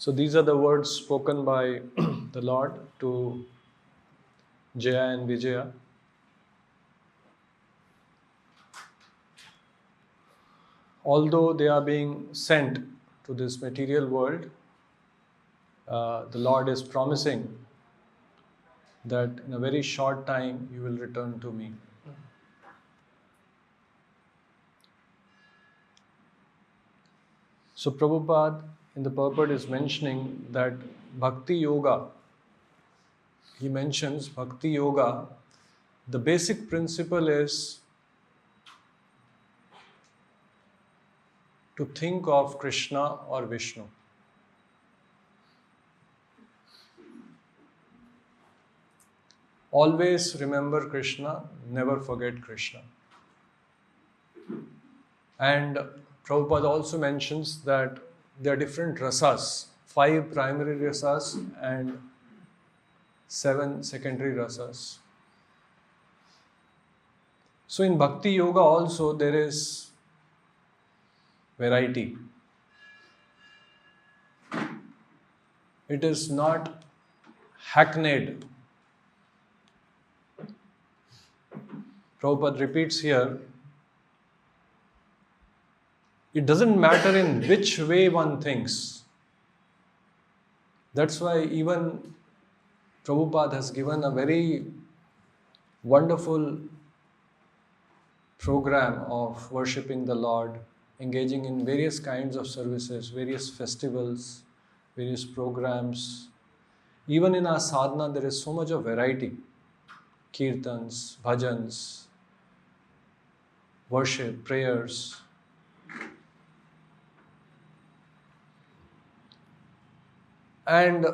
So these are the words spoken by the Lord to Jaya and Vijaya. Although they are being sent to this material world, the Lord is promising that in a very short time you will return to me. So Prabhupada in the Purport is mentioning that bhakti-yoga, he mentions bhakti-yoga, the basic principle is to think of Krishna or Vishnu. Always remember Krishna, never forget Krishna. And Prabhupada also mentions that there are different rasas, 5 primary rasas and 7 secondary rasas. So in Bhakti Yoga also there is variety. It is not hackneyed. Prabhupada repeats here, it doesn't matter in which way one thinks. That's why even Prabhupada has given a very wonderful program of worshipping the Lord, engaging in various kinds of services, various festivals, various programs. Even in our sadhana, there is so much of variety. Kirtans, bhajans, worship, prayers. And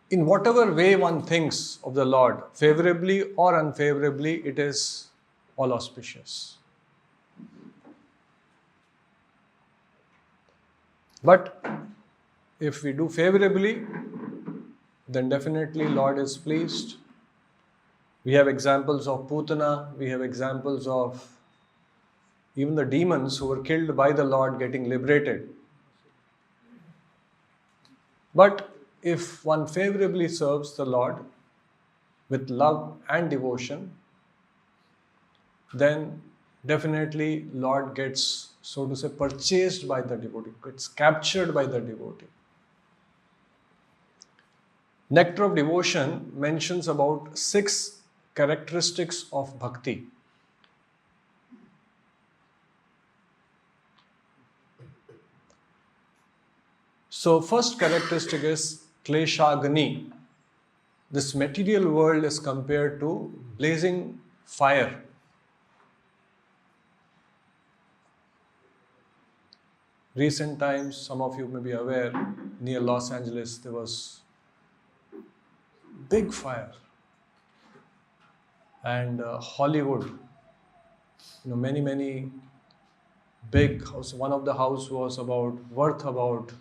in whatever way one thinks of the Lord, favorably or unfavorably, it is all auspicious. But if we do favorably, then definitely Lord is pleased. We have examples of Putana, we have examples of even the demons who were killed by the Lord getting liberated. But if one favorably serves the Lord with love and devotion, then definitely Lord gets, so to say, purchased by the devotee, gets captured by the devotee. Nectar of Devotion mentions about 6 characteristics of bhakti. So first characteristic is kleshagni. This material world is compared to blazing fire. Recent times, some of you may be aware, near Los Angeles there was big fire. And Hollywood, many big houses. One of the house was worth about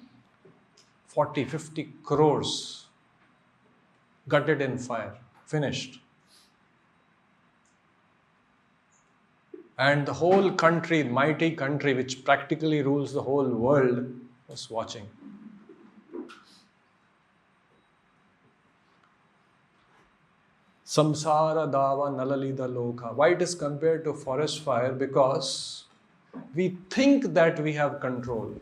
40-50 crores, gutted in fire, finished. And the whole country, mighty country, which practically rules the whole world, was watching. Samsara dava nalalida lokha. Why it is compared to forest fire? Because we think that we have control.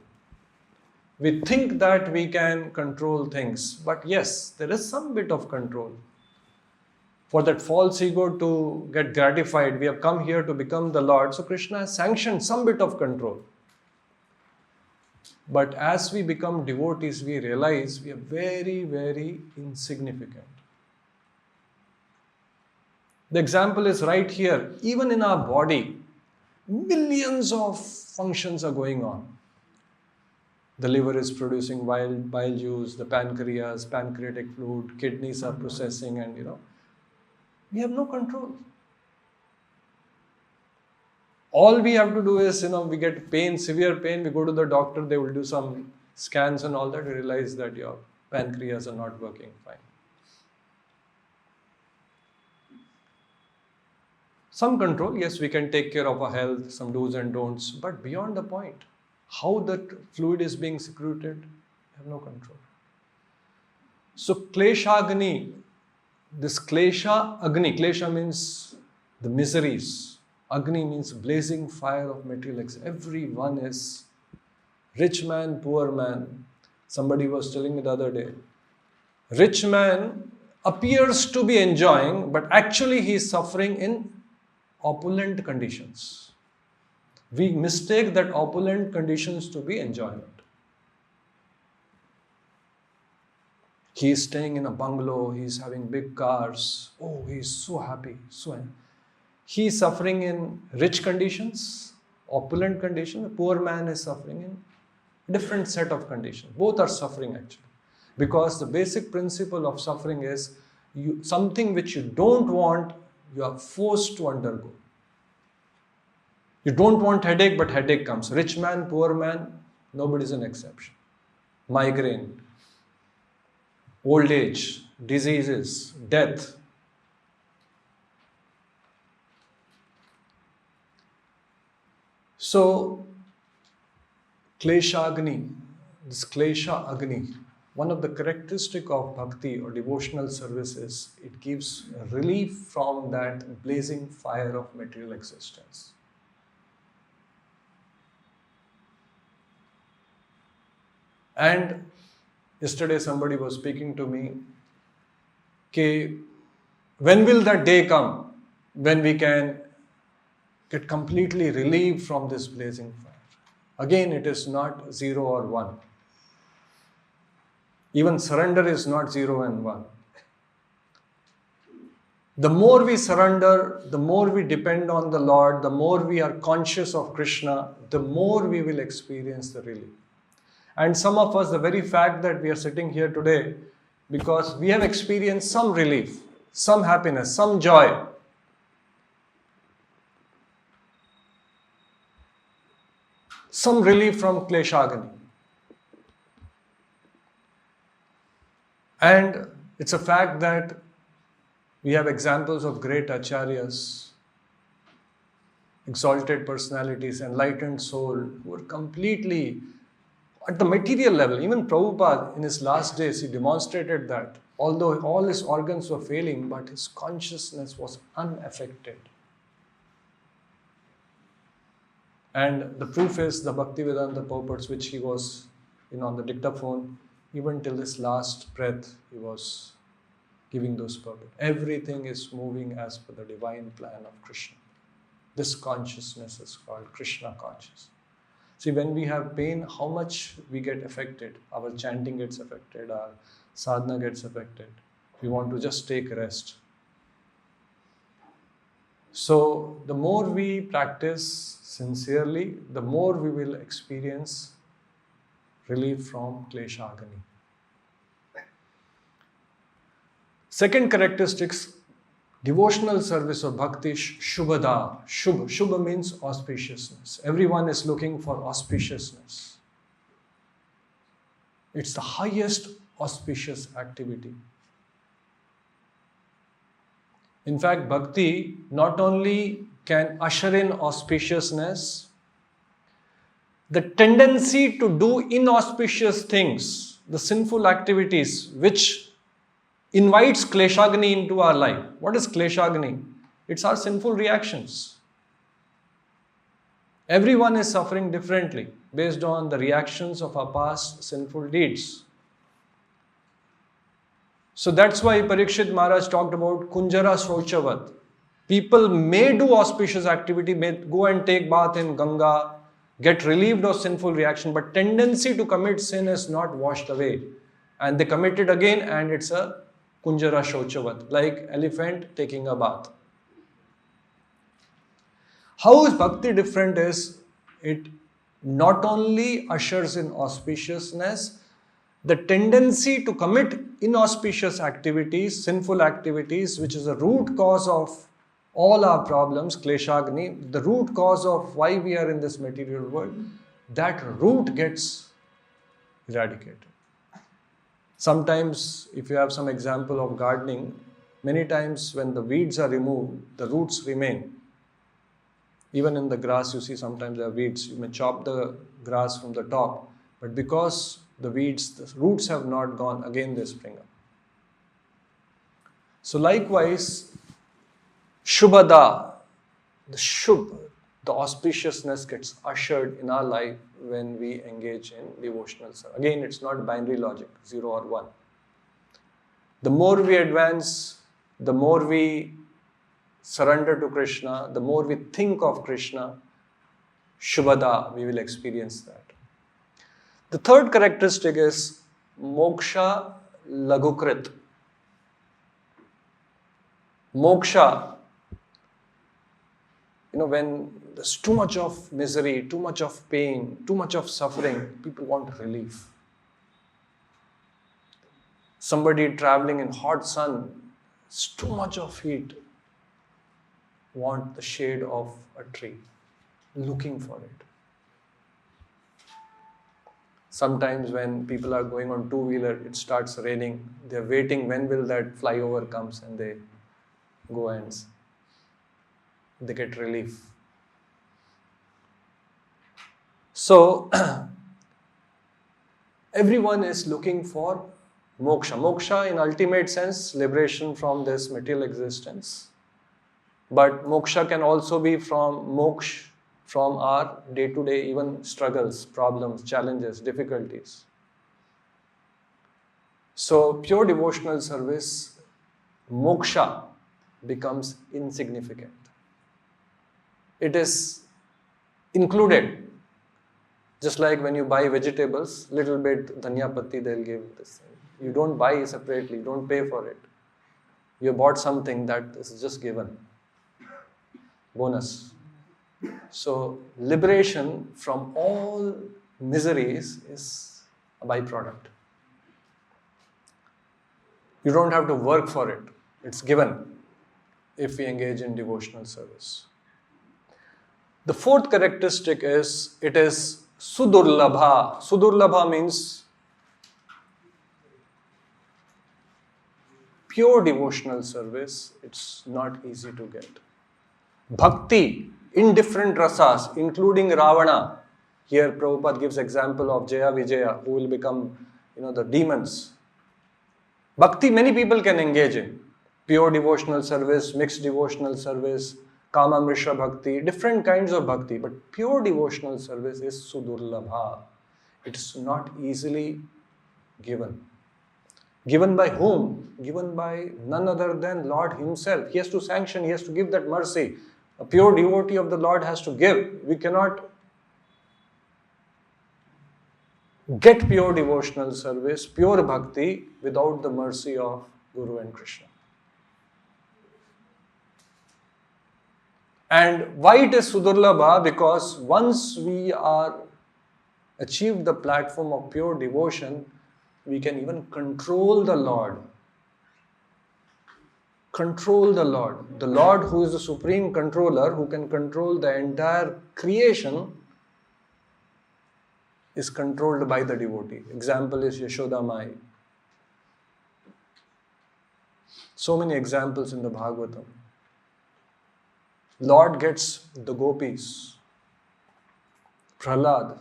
We think that we can control things. But yes, there is some bit of control. For that false ego to get gratified, we have come here to become the Lord. So Krishna has sanctioned some bit of control. But as we become devotees, we realize we are very, very insignificant. The example is right here. Even in our body, millions of functions are going on. The liver is producing bile juice, the pancreas, pancreatic fluid, kidneys are processing, and we have no control. All we have to do is, we get pain, severe pain, we go to the doctor, they will do some scans and all that, we realize that your pancreas are not working fine. Some control, yes, we can take care of our health, some do's and don'ts, but beyond the point, how that fluid is being secreted, have no control. So kleshagni, this klesha agni, klesha means the miseries, agni means blazing fire of material existence. Everyone is rich man, poor man. Somebody was telling me the other day, rich man appears to be enjoying, but actually he is suffering in opulent conditions. We mistake that opulent conditions to be enjoyment. He is staying in a bungalow, he is having big cars. Oh, he is so happy, so happy. He is suffering in rich conditions, opulent conditions. The poor man is suffering in different set of conditions. Both are suffering actually. Because the basic principle of suffering is something which you don't want, you are forced to undergo. You don't want headache, but headache comes. Rich man, poor man, nobody is an exception. Migraine, old age, diseases, death. So, kleshagni, this klesha agni, one of the characteristics of bhakti or devotional service is it gives relief from that blazing fire of material existence. And yesterday somebody was speaking to me, when will that day come when we can get completely relieved from this blazing fire? Again, it is not 0 or 1. Even surrender is not 0 and 1. The more we surrender, the more we depend on the Lord, the more we are conscious of Krishna, the more we will experience the relief. And some of us, the very fact that we are sitting here today, because we have experienced some relief, some happiness, some joy. Some relief from kleshagni. And it's a fact that we have examples of great acharyas, exalted personalities, enlightened soul, who are completely at the material level. Even Prabhupada, in his last days, he demonstrated that. Although all his organs were failing, but his consciousness was unaffected. And the proof is the Bhakti-Vedanta purports, which he was, on the dictaphone, even till his last breath, he was giving those purports. Everything is moving as per the divine plan of Krishna. This consciousness is called Krishna consciousness. See, when we have pain, how much we get affected. Our chanting gets affected, our sadhana gets affected. We want to just take rest. So, the more we practice sincerely, the more we will experience relief from kleshagni. Second characteristics, devotional service of bhakti, shubhada. Shubha means auspiciousness. Everyone is looking for auspiciousness. It's the highest auspicious activity. In fact, bhakti not only can usher in auspiciousness, the tendency to do inauspicious things, the sinful activities, which invites kleshagni into our life. What is kleshagni? It's our sinful reactions. Everyone is suffering differently based on the reactions of our past sinful deeds. So that's why Parikshit Maharaj talked about kunjara sochavat. People may do auspicious activity, may go and take bath in Ganga, get relieved of sinful reaction, but tendency to commit sin is not washed away. And they commit it again, and it's a kunjara sochavat, like elephant taking a bath. How is bhakti different is, it not only ushers in auspiciousness, the tendency to commit inauspicious activities, sinful activities, which is the root cause of all our problems, kleshagni, the root cause of why we are in this material world, that root gets eradicated. Sometimes, if you have some example of gardening, many times when the weeds are removed, the roots remain. Even in the grass, you see sometimes there are weeds. You may chop the grass from the top, But because the weeds, the roots have not gone, again they spring up. So likewise, Shubhada, the Shubh, the auspiciousness gets ushered in our life when we engage in devotional service. Again, it's not binary logic, 0 or 1. The more we advance, the more we surrender to Krishna, the more we think of Krishna, Shubhada, we will experience that. The third characteristic is Moksha Lagukrit. Moksha, when there's too much of misery, too much of pain, too much of suffering, people want relief. Somebody traveling in hot sun, it's too much of heat, want the shade of a tree, looking for it. Sometimes when people are going on two-wheeler, it starts raining, they're waiting when will that flyover comes, and they go and they get relief. So, everyone is looking for moksha. Moksha in ultimate sense, liberation from this material existence. But moksha can also be from our day-to-day even struggles, problems, challenges, difficulties. So, pure devotional service, moksha becomes insignificant. It is included. Just like when you buy vegetables, little bit dhania patti they'll give this. You don't buy separately, you don't pay for it. You bought something that is just given. Bonus. So liberation from all miseries is a byproduct. You don't have to work for it. It's given if we engage in devotional service. The fourth characteristic is, it is Sudurlabha. Sudurlabha means pure devotional service. It's not easy to get. Bhakti, in different rasas, including Ravana. Here Prabhupada gives example of Jaya Vijaya, who will become, the demons. Bhakti, many people can engage in. Pure devotional service, mixed devotional service, Kama Mishra Bhakti, different kinds of bhakti. But pure devotional service is Sudurlabha. It is not easily given. Given by whom? Given by none other than Lord Himself. He has to sanction, He has to give that mercy. A pure devotee of the Lord has to give. We cannot get pure devotional service, pure bhakti, without the mercy of Guru and Krishna. And why it is Sudurlabha? Because once we are achieved the platform of pure devotion, we can even control the Lord. Control the Lord. The Lord, who is the supreme controller, who can control the entire creation, is controlled by the devotee. Example is Yashoda Mai. So many examples in the Bhagavatam. Lord gets the gopis. Prahlad.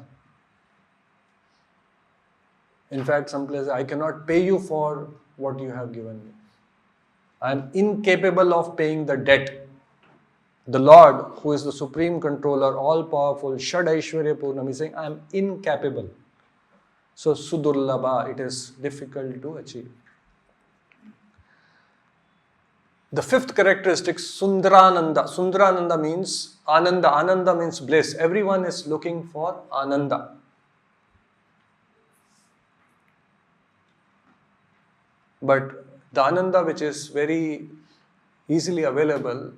In fact, some places, I cannot pay you for what you have given me. I am incapable of paying the debt. The Lord, who is the supreme controller, all-powerful, Shad Aishwarya Purnam, is saying, I am incapable. So, Sudurlabha, it is difficult to achieve. The fifth characteristic, Sundarananda. Sundarananda means Ananda. Ananda means bliss. Everyone is looking for Ananda. But the Ananda, which is very easily available,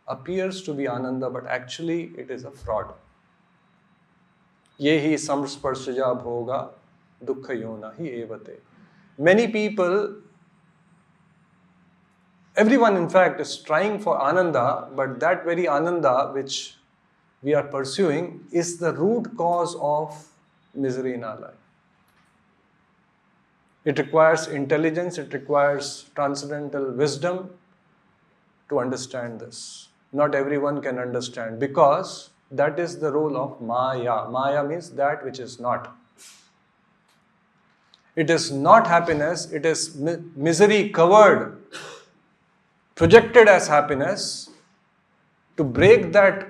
appears to be Ananda, but actually it is a fraud. Yehi samsparsaja bhoga dukkha yona hi evate. Many people, everyone in fact is trying for Ananda, but that very Ananda which we are pursuing is the root cause of misery in our life. It requires intelligence, it requires transcendental wisdom to understand this. Not everyone can understand, because that is the role of Maya. Maya means that which is not. It is not happiness, it is misery covered, projected as happiness. To break that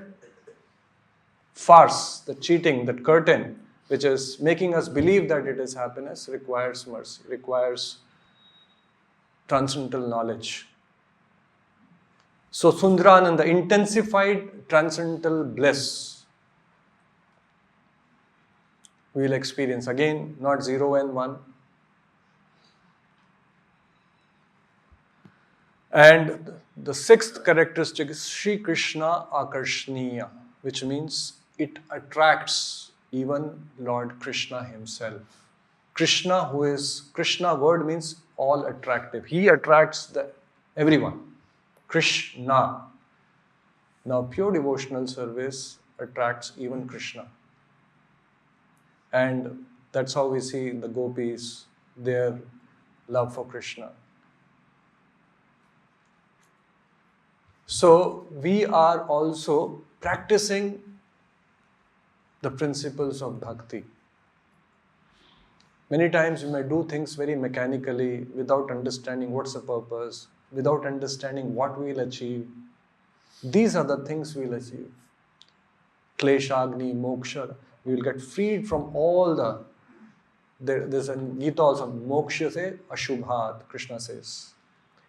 farce, the cheating, that curtain, which is making us believe that it is happiness, requires mercy, requires transcendental knowledge. So Sundarananda, intensified transcendental bliss, we will experience. Again, not 0 and 1. And the sixth characteristic is Shri Krishna Akarshaniya, which means it attracts even Lord Krishna himself. Krishna, who is, Krishna word means all attractive. He attracts everyone. Krishna. Now pure devotional service attracts even Krishna. And that's how we see the gopis, their love for Krishna. So we are also practicing the principles of bhakti. Many times we may do things very mechanically without understanding what's the purpose, without understanding what we will achieve. These are the things we will achieve. Kleshagni, moksha. We will get freed from all the... There's a Gita also, moksha se ashubhat, Krishna says.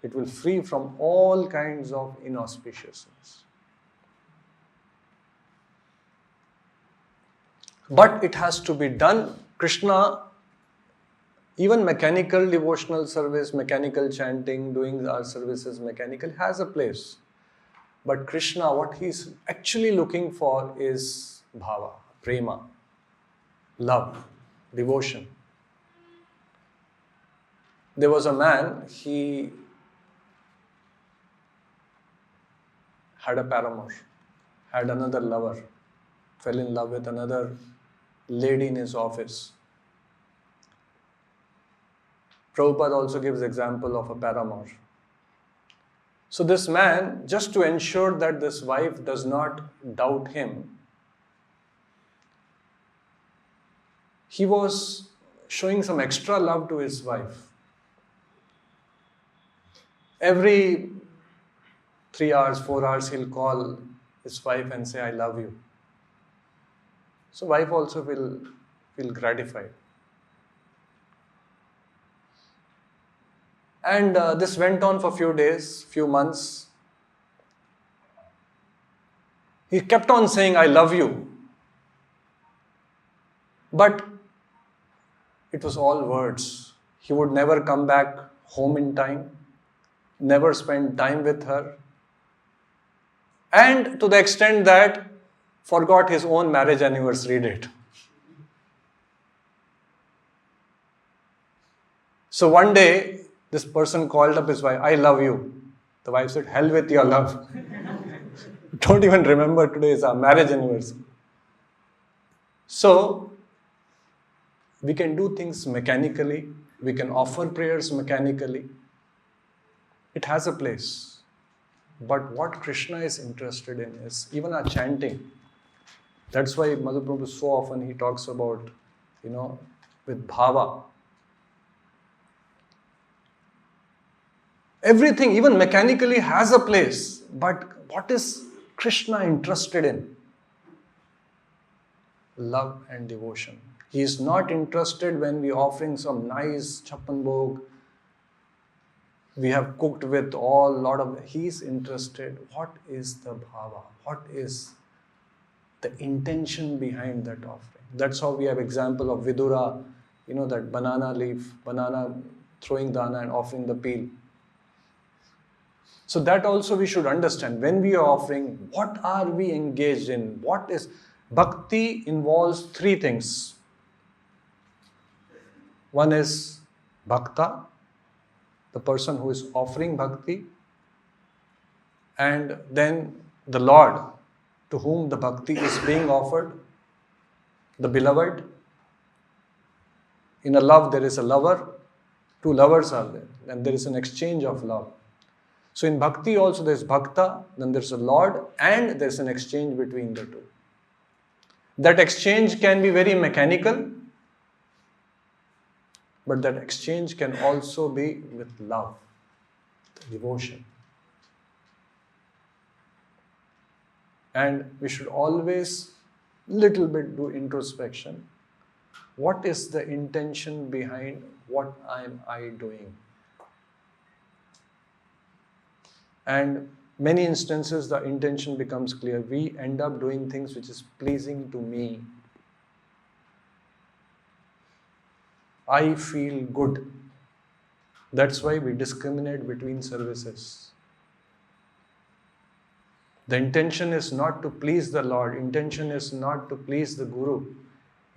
It will free from all kinds of inauspiciousness. But it has to be done. Krishna, even mechanical devotional service, mechanical chanting, doing our services mechanical, has a place. But Krishna, what he's actually looking for is bhava, prema, love, devotion. There was a man, he had a paramour, had another lover, fell in love with another lady in his office. Prabhupada also gives example of a paramour. So this man, just to ensure that this wife does not doubt him, he was showing some extra love to his wife. Every 3 hours, 4 hours, he'll call his wife and say, I love you. So wife also will feel gratified. And this went on for few days, few months. He kept on saying, I love you. But it was all words. He would never come back home in time, never spend time with her. And to the extent that forgot his own marriage anniversary date. So one day, this person called up his wife, I love you. The wife said, hell with your love. Don't even remember today is our marriage anniversary. So, we can do things mechanically. We can offer prayers mechanically. It has a place. But what Krishna is interested in is even our chanting. That's why Madhu Prabhu so often he talks about, with bhava. Everything, even mechanically, has a place. But what is Krishna interested in? Love and devotion. He is not interested when we are offering some nice chappan bhog. We have cooked with he is interested. What is the bhava? What is the intention behind that offering? That's how we have example of Vidura, that banana leaf, banana throwing dana and offering the peel. So that also we should understand. When we are offering, what are we engaged in? What is bhakti involves 3 things. One is bhakta, the person who is offering bhakti, and then the Lord to whom the bhakti is being offered, the beloved. In a love there is a lover, 2 lovers are there, and there is an exchange of love. So in bhakti also there is bhakta, then there is a Lord, and there is an exchange between the 2. That exchange can be very mechanical. But that exchange can also be with love, devotion. And we should always little bit do introspection. What is the intention behind what am I doing? And many instances the intention becomes clear. We end up doing things which is pleasing to me. I feel good. That's why we discriminate between services. The intention is not to please the Lord. Intention is not to please the Guru.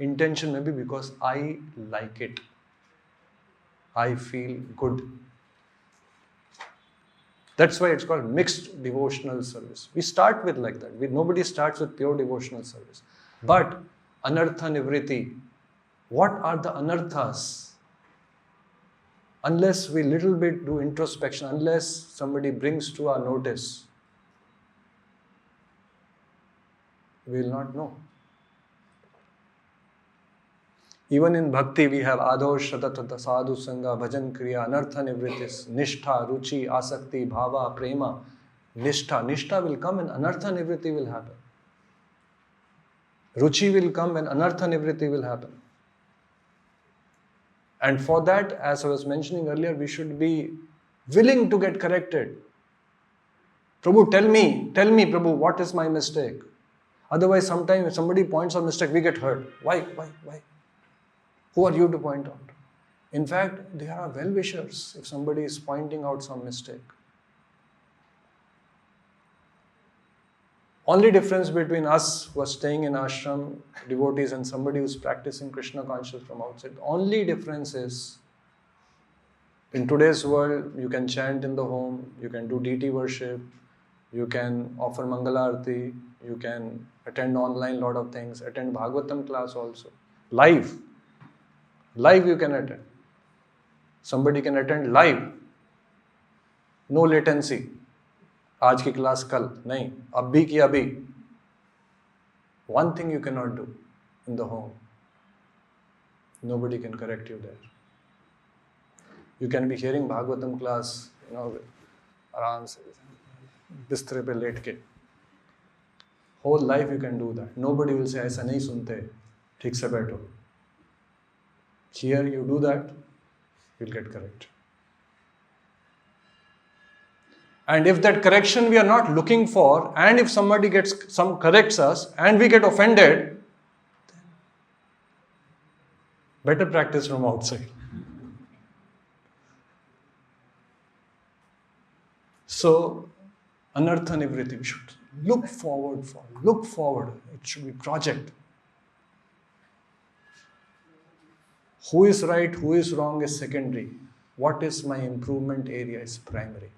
Intention may be because I like it. I feel good. That's why it's called mixed devotional service. We start with like that. Nobody starts with pure devotional service. But anartha nivriti. What are the anarthas? Unless we little bit do introspection, unless somebody brings to our notice, we will not know. Even in bhakti, we have adho, shatatata, sadhu, sanga, bhajan, kriya, anartha, nivritis, nishtha, ruchi, asakti, bhava, prema, nishtha. Nishtha will come and anartha, nivriti will happen. Ruchi will come and anartha, nivriti will happen. And for that, as I was mentioning earlier, we should be willing to get corrected. Prabhu, tell me, Prabhu, what is my mistake? Otherwise, sometimes if somebody points out mistake, we get hurt. Why? Who are you to point out? In fact, they are well-wishers if somebody is pointing out some mistake. Only difference between us who are staying in ashram, devotees, and somebody who is practicing Krishna consciousness from outside, the only difference is, in today's world, you can chant in the home, you can do deity worship, you can offer Mangalarti, you can attend online lot of things, attend bhagavatam class also. Live you can attend. Somebody can attend live. No latency. आज की class कल नहीं, अभी की अभी. One thing you cannot do in the home. Nobody can correct you there. You can be hearing Bhagavatam class, आराम से बिस्तर पे लेट के. Whole life you can do that. Nobody will say ऐसा नहीं सुनते, ठीक से बैठो. Here you do that, you'll get correct. And if that correction we are not looking for, and if somebody corrects us and we get offended, then better practice from outside. So, anartha nivriti, we should look forward. It should be project. Who is right, who is wrong is secondary. What is my improvement area is primary.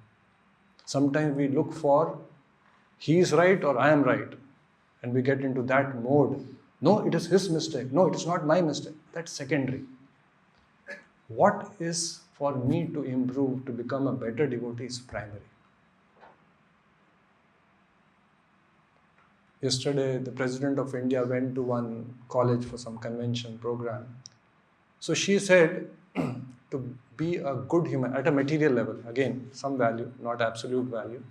Sometimes we look for he is right or I am right, and we get into that mode. No, it is his mistake. No, it is not my mistake. That's secondary. What is for me to improve, to become a better devotee is primary. Yesterday, the President of India went to one college for some convention program. So she said, to be a good human, at a material level, again, some value, not absolute value.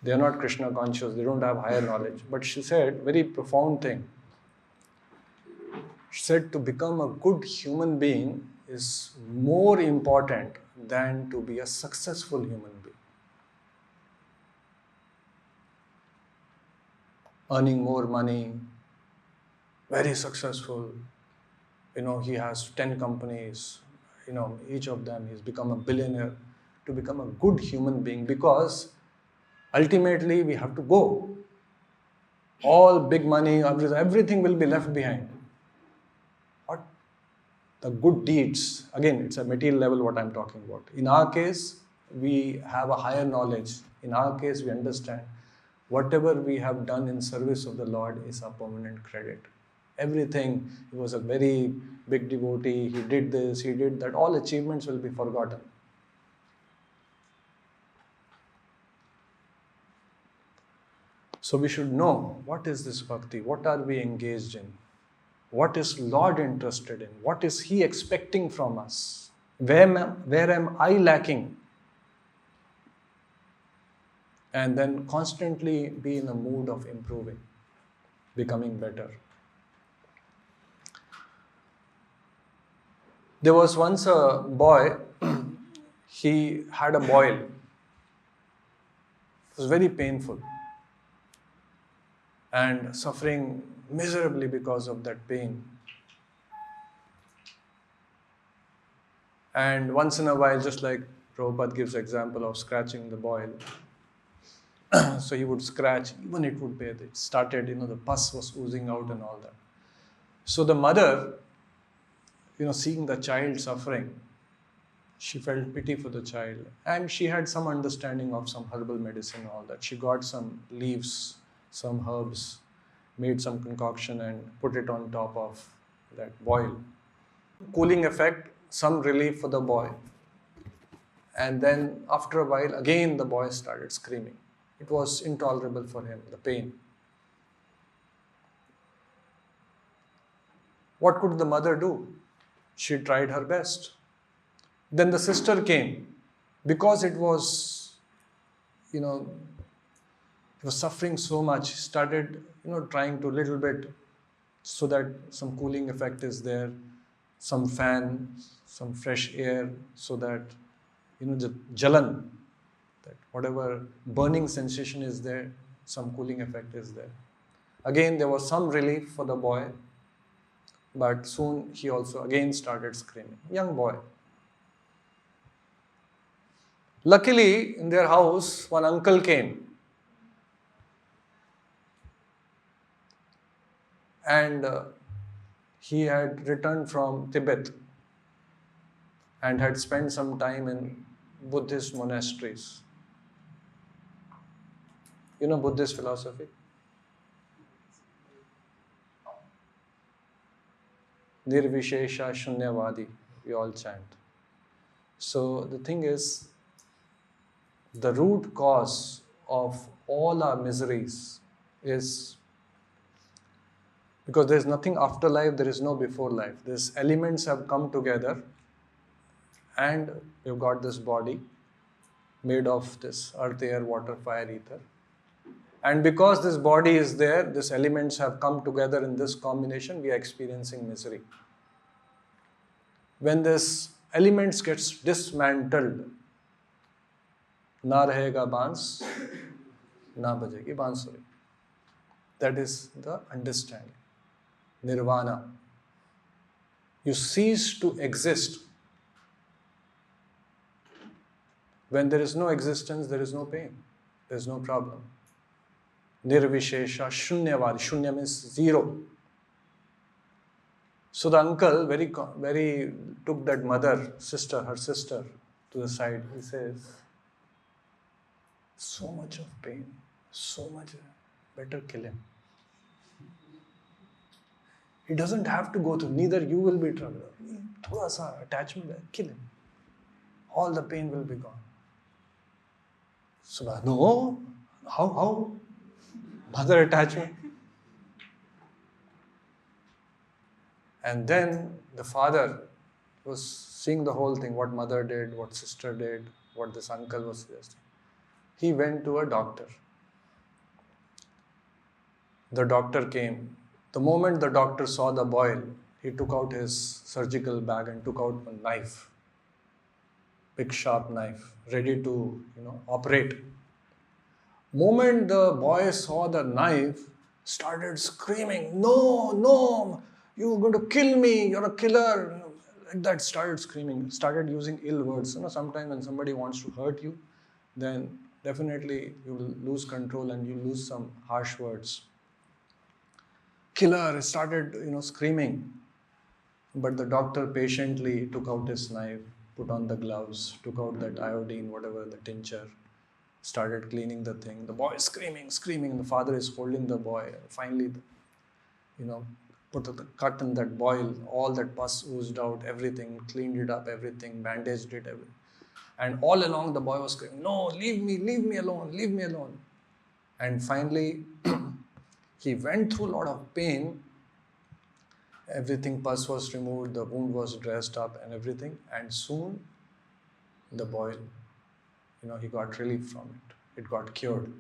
They are not Krishna conscious, they don't have higher knowledge. But she said, very profound thing. She said, to become a good human being is more important than to be a successful human being. Earning more money, very successful. He has 10 companies. Each of them, he's become a billionaire. To become a good human being, because ultimately we have to go. All big money, everything will be left behind. What? The good deeds, again, it's a material level what I'm talking about. In our case, we have a higher knowledge. In our case, we understand whatever we have done in service of the Lord is a permanent credit. Everything, he was a very big devotee, he did this, he did that, all achievements will be forgotten. So we should know, what is this bhakti? What are we engaged in? What is Lord interested in? What is He expecting from us? Where am I lacking? And then constantly be in a mood of improving, becoming better. There was once a boy, he had a boil. It was very painful and suffering miserably because of that pain. And once in a while, just like Prabhupada gives example of scratching the boil, so he would scratch, even it would bathe. It started, the pus was oozing out and all that. So the mother, seeing the child suffering, she felt pity for the child. And she had some understanding of some herbal medicine and all that. She got some leaves, some herbs, made some concoction and put it on top of that boil. Cooling effect, some relief for the boy. And then after a while, again the boy started screaming. It was intolerable for him, the pain. What could the mother do? She tried her best. Then the sister came. Because it was, it was suffering so much, started, trying to little bit so that some cooling effect is there, some fan, some fresh air, so that, the jalan, that whatever burning sensation is there, some cooling effect is there. Again, there was some relief for the boy, but soon he also again started screaming. Young boy. Luckily, in their house, one uncle came. And he had returned from Tibet and had spent some time in Buddhist monasteries. You know Buddhist philosophy? Nirvishesha Shunyavadi, we all chant. So the thing is, the root cause of all our miseries is because there is nothing after life, there is no before life. These elements have come together and we've got this body made of this earth, air, water, fire, ether. And because this body is there, these elements have come together in this combination, we are experiencing misery. When this elements gets dismantled, na rahega bans, na bajegi bansuri. That is the understanding. Nirvana. You cease to exist. When there is no existence, there is no pain. There is no problem. Nirvishesha Shunyavadi. Shunya means zero. So the uncle very took that her sister to the side. He says, so much of pain, so much, better kill him. He doesn't have to go through, neither you will be troubled. Thoda sa attachment, kill him. All the pain will be gone. So, no, how? Mother attachment. And then the father was seeing the whole thing, what mother did, what sister did, what this uncle was suggesting. He went to a doctor. The doctor came. The moment the doctor saw the boil, he took out his surgical bag and took out a knife, big sharp knife, ready to, operate. Moment the boy saw the knife, started screaming, no, you're going to kill me, you're a killer. Like that, started screaming, started using ill words. Sometimes when somebody wants to hurt you, then definitely you will lose control and you lose some harsh words. Killer started, screaming. But the doctor patiently took out his knife, put on the gloves, took out that iodine, whatever, the tincture, started cleaning the thing. The boy is screaming, and the father is holding the boy. Finally, put the cut in that boil, all that pus oozed out, everything, cleaned it up, everything, bandaged it, everything. And all along the boy was screaming, no, leave me alone. And finally, he went through a lot of pain. Everything, pus was removed, the wound was dressed up and everything, and soon the boy, he got relief from it. It got cured.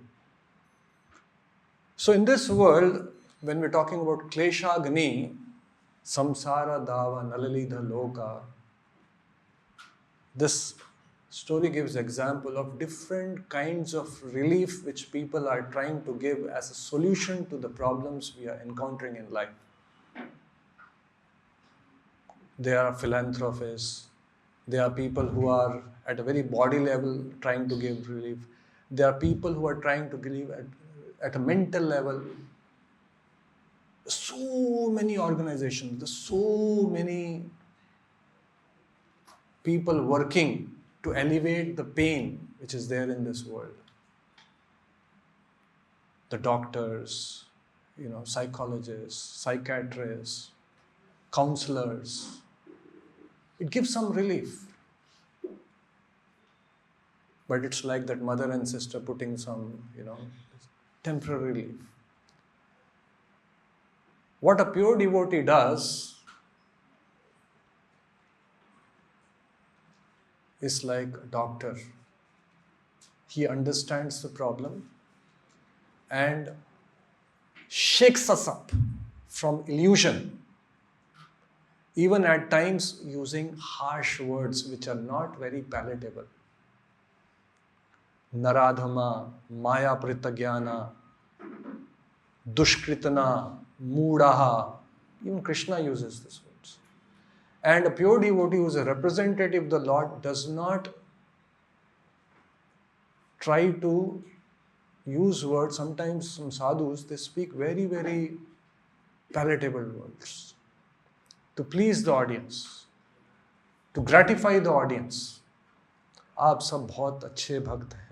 So in this world, when we're talking about kleshagni, samsara dava nalalidha loka, this story gives example of different kinds of relief which people are trying to give as a solution to the problems we are encountering in life. There are philanthropists, there are people who are at a very body level trying to give relief. There are people who are trying to give at a mental level. So many organizations, there's so many people working to alleviate the pain which is there in this world. The doctors, psychologists, psychiatrists, counselors. It gives some relief. But it's like that mother and sister putting some, temporary relief. What a pure devotee does is like a doctor. He understands the problem and shakes us up from illusion. Even at times using harsh words which are not very palatable. Naradhama, Maya Pritagyana, Dushkritana, Moodaha. Even Krishna uses these words. And a pure devotee who is a representative of the Lord does not try to use words. Sometimes some sadhus, they speak very, very palatable words to please the audience, to gratify the audience. आप सब बहुत अच्छे भक्त हैं.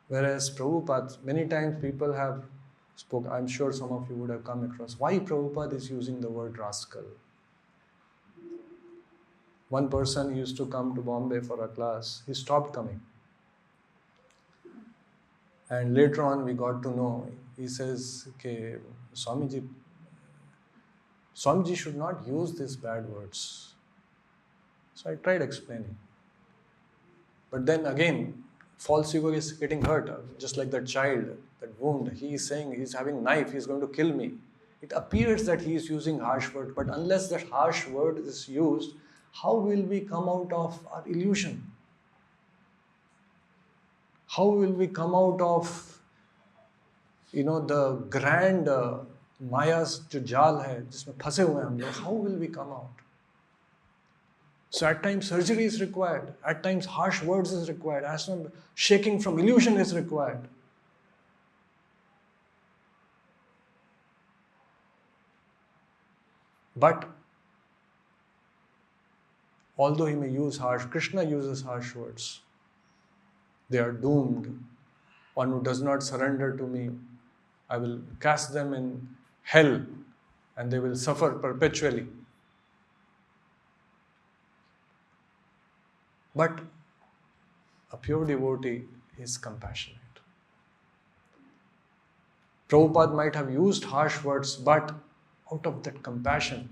Whereas Prabhupada, many times people have spoken, I'm sure some of you would have come across, why Prabhupada is using the word rascal. One person used to come to Bombay for a class, he stopped coming. And later on we got to know, he says, okay, Swamiji should not use these bad words. So I tried explaining. But then again, false ego is getting hurt, just like that child, that wound. He is saying he's having knife, he's going to kill me. It appears that he is using harsh word, but unless that harsh word is used, how will we come out of our illusion? How will we come out of, the grand Maya's जो जाल है जिसमें फंसे हुए हैं हम लोग? How will we come out? So at times surgery is required, at times harsh words is required, at times shaking from illusion is required. But although he may use harsh, Krishna uses harsh words. They are doomed. One who does not surrender to me, I will cast them in hell and they will suffer perpetually. But a pure devotee is compassionate. Prabhupada might have used harsh words, but out of that compassion,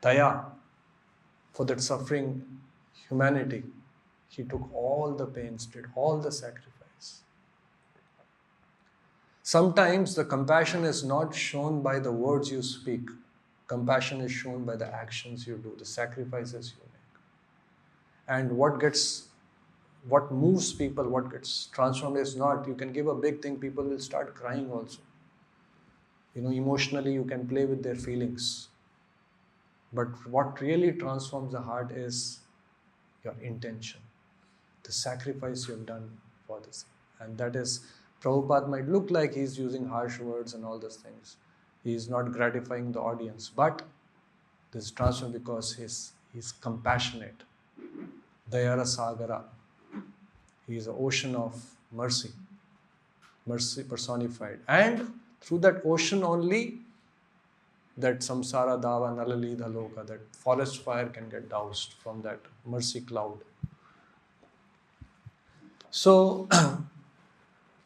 daya, for that suffering humanity, he took all the pains, did all the sacrifice. Sometimes the compassion is not shown by the words you speak. Compassion is shown by the actions you do, the sacrifices you make. And what moves people, what gets transformed is not, you can give a big thing, people will start crying also. Emotionally you can play with their feelings. But what really transforms the heart is your intention, the sacrifice you have done for this. And that is, Prabhupada might look like he's using harsh words and all those things. He is not gratifying the audience. But this is transformed because he's compassionate. Dayara Sagara. He is an ocean of mercy. Mercy personified. And through that ocean only, that samsara dava nalalidha loka, that forest fire can get doused from that mercy cloud. So,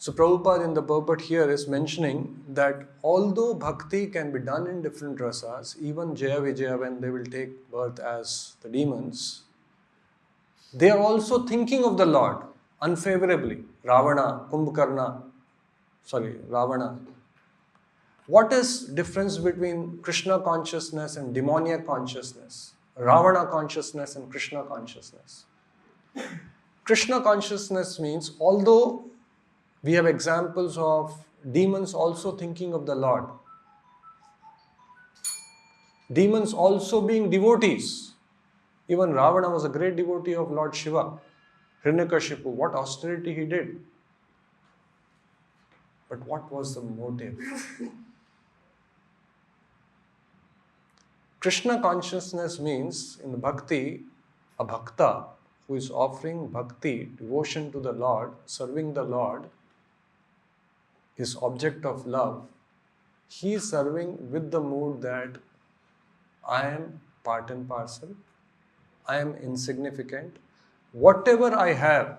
So Prabhupada in the purport here is mentioning that although bhakti can be done in different rasas, even Jaya Vijaya, when they will take birth as the demons, they are also thinking of the Lord unfavorably. Ravana. What is difference between Krishna consciousness and demoniac consciousness? Ravana consciousness and Krishna consciousness. Krishna consciousness means, although we have examples of demons also thinking of the Lord, demons also being devotees. Even Ravana was a great devotee of Lord Shiva. Hiranyakashipu, what austerity he did. But what was the motive? Krishna consciousness means, in bhakti, a bhakta who is offering bhakti, devotion to the Lord, serving the Lord, his object of love, he is serving with the mood that I am part and parcel, I am insignificant, whatever I have,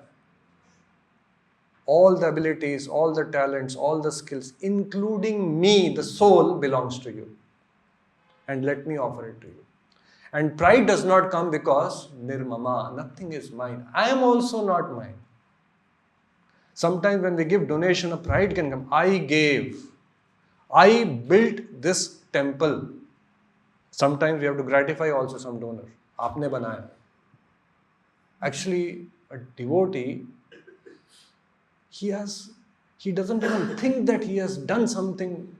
all the abilities, all the talents, all the skills, including me, the soul, belongs to you. And let me offer it to you. And pride does not come because nirmama, nothing is mine. I am also not mine. Sometimes when we give donation, a pride can come. I gave. I built this temple. Sometimes we have to gratify also some donor. Aapne banaya. Actually, a devotee, he doesn't even think that he has done something.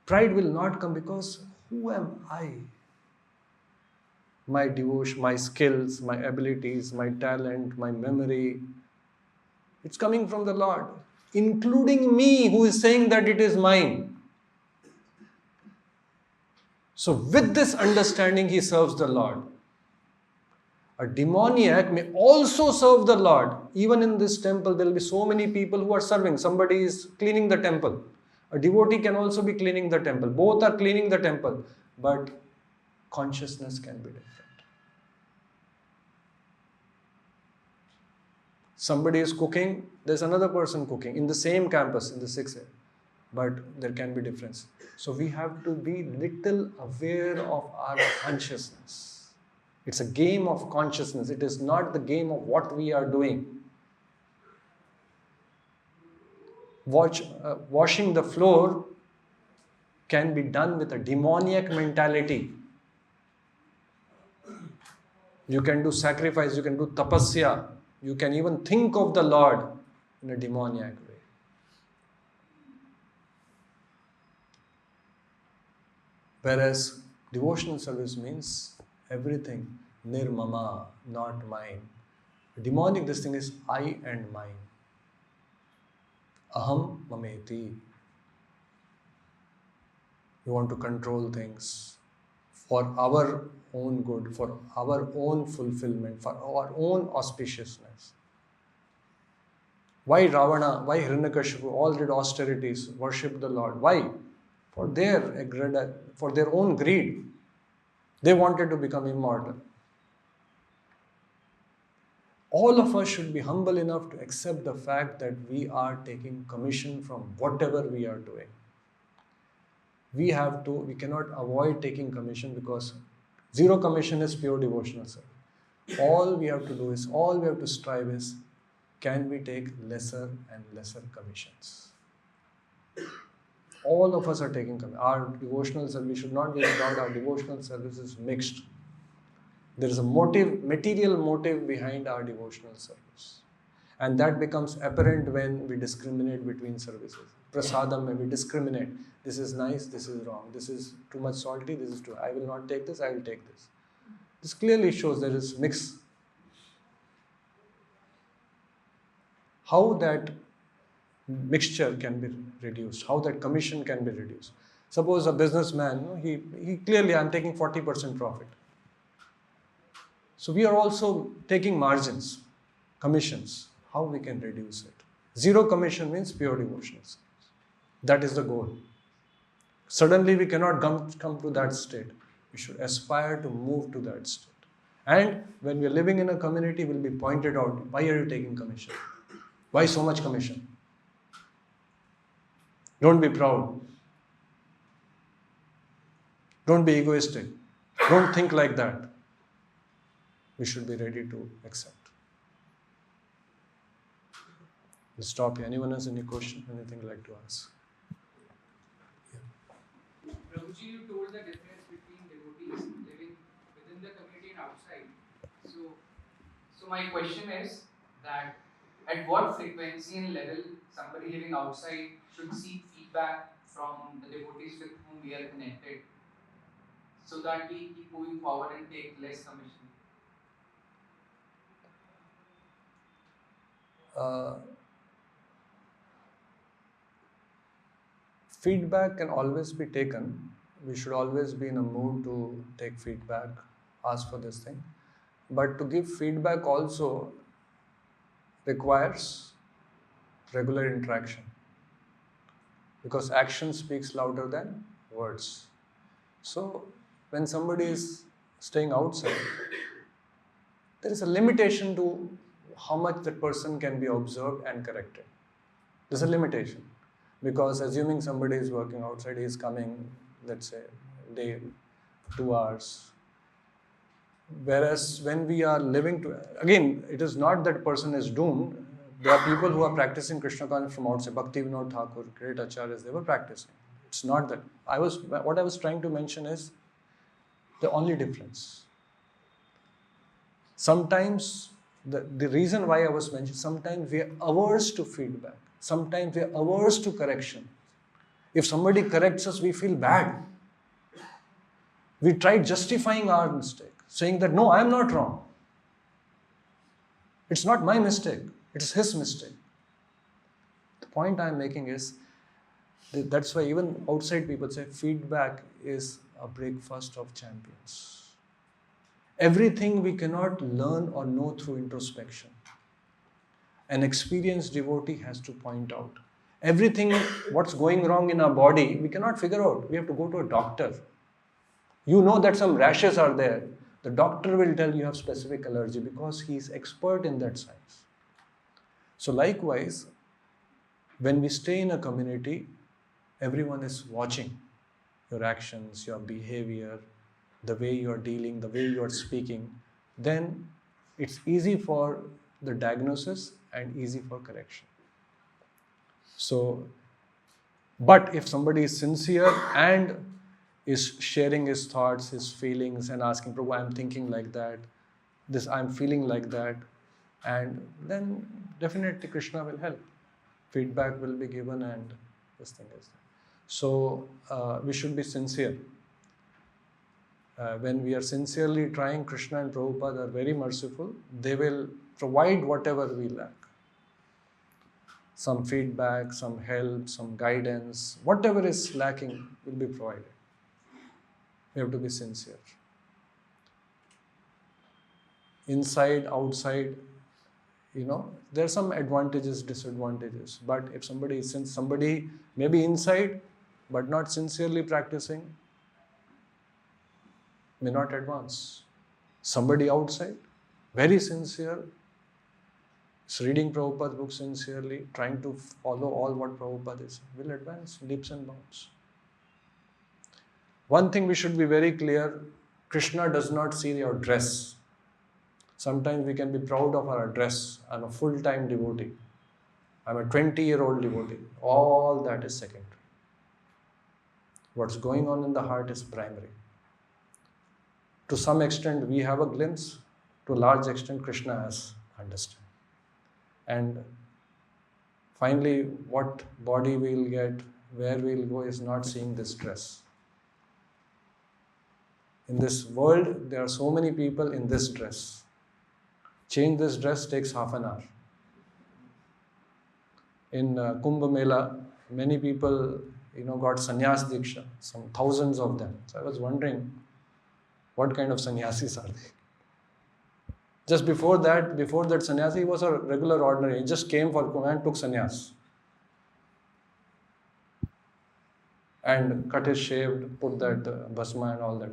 Pride will not come because who am I? My devotion, my skills, my abilities, my talent, my memory, it's coming from the Lord, including me who is saying that it is mine. So with this understanding, he serves the Lord. A demoniac may also serve the Lord. Even in this temple, there will be so many people who are serving. Somebody is cleaning the temple. A devotee can also be cleaning the temple. Both are cleaning the temple. But consciousness can be different. Somebody is cooking, there's another person cooking in the same campus, in the 6th year. But there can be difference. So we have to be little aware of our consciousness. It's a game of consciousness. It is not the game of what we are doing. Washing the floor can be done with a demoniac mentality. You can do sacrifice, you can do tapasya, you can even think of the Lord in a demoniac way. Whereas devotional service means everything, nirmama, not mine. Demonic, this thing is I and mine. Aham mameti. We want to control things for our own good, for our own fulfillment, for our own auspiciousness. Why Ravana, why Hiranyakashipu all did austerities, worshipped the Lord? Why? For their own greed. They wanted to become immortal. All of us should be humble enough to accept the fact that we are taking commission from whatever we are doing. We cannot avoid taking commission because zero commission is pure devotional service. All we have to strive is, can we take lesser and lesser commissions? All of us are taking commission. Our devotional service, we should not be proud, our devotional service is mixed. There is a material motive behind our devotional service. And that becomes apparent when we discriminate between services. Prasadam, when we discriminate. This is nice, this is wrong. This is too much salty, this is too. I will not take this, I will take this. This clearly shows there is mix. How that mixture can be reduced, how that commission can be reduced. Suppose a businessman, he clearly, I'm taking 40% profit. So we are also taking margins, commissions. How we can reduce it? Zero commission means pure devotional service. That is the goal. Suddenly we cannot come to that state. We should aspire to move to that state. And when we are living in a community, we will be pointed out, why are you taking commission? Why so much commission? Don't be proud. Don't be egoistic. Don't think like that. We should be ready to accept. We'll stop here. Anyone has any question? Anything you'd like to ask? Prabhuji, you told the difference between devotees living within the community and outside. So my question is that at what frequency and level somebody living outside should seek feedback from the devotees with whom we are connected, so that we keep moving forward and take less commission? Feedback can always be taken. We should always be in a mood to take feedback, ask for this thing. But to give feedback also requires regular interaction, because action speaks louder than words. So when somebody is staying outside, there is a limitation to how much that person can be observed and corrected. There's a limitation, because assuming somebody is working outside, he is coming, let's say, day, 2 hours. Whereas when we are living again, it is not that person is doomed. There are people who are practicing Krishna consciousness from outside. Bhakti-Vinod Thakur, great acharyas, they were practicing. It's not that. What I was trying to mention is the only difference. Sometimes, the reason why I was mentioning, sometimes we are averse to feedback. Sometimes we are averse to correction. If somebody corrects us, we feel bad. We try justifying our mistake, saying that, no, I am not wrong. It's not my mistake. It is his mistake. The point I am making is, that's why even outside people say feedback is a breakfast of champions. Everything we cannot learn or know through introspection. An experienced devotee has to point out. Everything, what's going wrong in our body, we cannot figure out. We have to go to a doctor. You know that some rashes are there. The doctor will tell you have specific allergy because he is expert in that science. So likewise, when we stay in a community, everyone is watching your actions, your behavior, the way you are dealing, the way you are speaking. Then it's easy for the diagnosis and easy for correction. So, but if somebody is sincere and is sharing his thoughts, his feelings, and asking, Prabhu, I'm thinking like that, this I'm feeling like that, and then definitely Krishna will help. Feedback will be given and this thing is there. So we should be sincere. When we are sincerely trying, Krishna and Prabhupada are very merciful. They will provide whatever we lack. Some feedback, some help, some guidance, whatever is lacking will be provided. We have to be sincere. Inside, outside, there are some advantages, disadvantages. But if somebody may be inside, but not sincerely practicing, may not advance. Somebody outside, very sincere, is reading Prabhupada's book sincerely, trying to follow all what Prabhupada is, will advance leaps and bounds. One thing we should be very clear, Krishna does not see your dress. Sometimes we can be proud of our dress. I'm a full-time devotee. I'm a 20-year-old devotee. All that is secondary. What's going on in the heart is primary. To some extent, we have a glimpse. To a large extent, Krishna has understood. And finally, what body we'll get, where we'll go is not seeing this dress. In this world, there are so many people in this dress. Change this dress takes half an hour. In Kumbh Mela, many people, got sannyas diksha, some thousands of them. So I was wondering, what kind of sannyasis are they? Just before that sannyasi was a regular ordinary. He just came for Kumbh and took sannyas. And cut his shaved, put that bhasma and all that.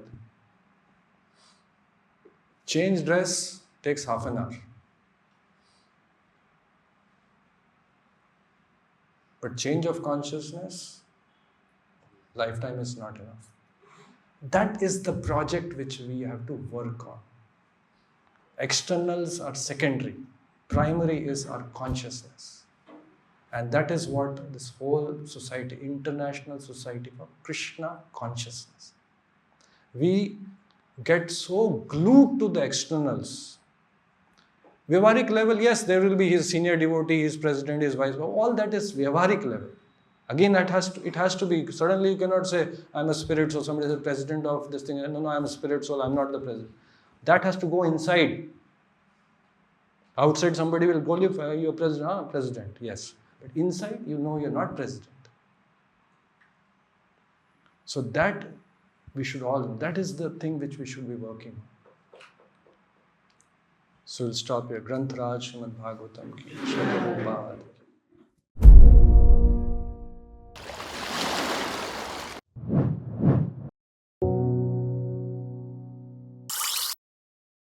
Change dress takes half an hour. But change of consciousness, lifetime is not enough. That is the project which we have to work on. Externals are secondary. Primary is our consciousness. And that is what this whole society, International Society for Krishna Consciousness. We get so glued to the externals. Vyavaharik level, yes, there will be his senior devotee, his president, his vice, all that is Vyavaharik level. Again, it has to be, suddenly you cannot say, I'm a spirit soul, somebody is the president of this thing, no, I'm a spirit soul, I'm not the president. That has to go inside. Outside somebody will call you, you're president, president, yes. But inside, you know you're not president. So that we should all know. That is the thing which we should be working on. So we'll stop here. Granth Raj Śrīmad Bhagavatam ki Jai.